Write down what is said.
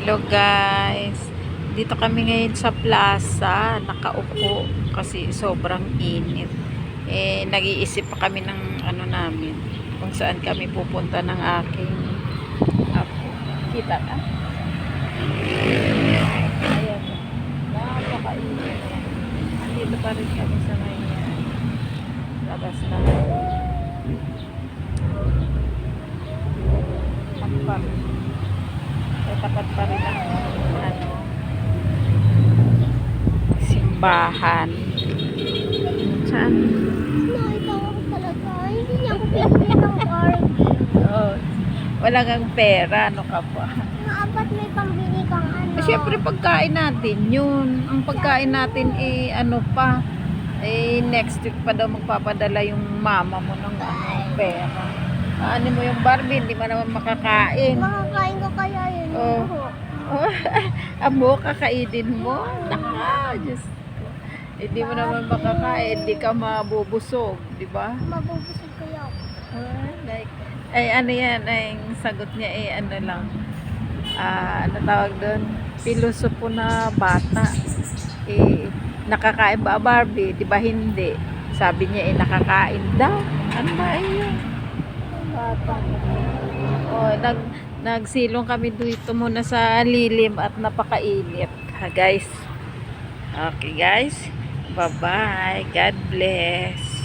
Hello guys, dito kami ngayon sa plaza, nakaupo kasi sobrang init. Nag-iisip pa kami ng ano namin, kung saan kami pupunta ng aking apo. Kita ka? Ayan, napakainit. Andito pa rin kami sa may labas na. Tapat. Tapat pa rin ang ano, simbahan. Saan? Nakita ko talaga. Hindi niya ako bibili ng card. Oh, wala kang pera, ano ka pa? Naabat may pambili kang ano. Siyempre pagkain natin yun. Ang pagkain natin ano pa, next week pa daw magpapadala yung mama mo ng pera. Ano mo yung Barbie, hindi mo naman makakain. Makakain ko kaya yun. Oh. Amo, kakainin mo? Naka, Diyos ko. Hindi mo naman makakain, hindi ka mabubusog, di ba? Mabubusog kaya ako. Ano yan, ay sagot niya ano lang, ano tawag doon, pilosopo na bata. Nakakain ba Barbie? Di ba hindi? Sabi niya nakakain daw. Ano ba yun? Bata. Nagsilong kami dito muna sa lilim at napakainit. Guys. Okay guys. Bye bye. God bless.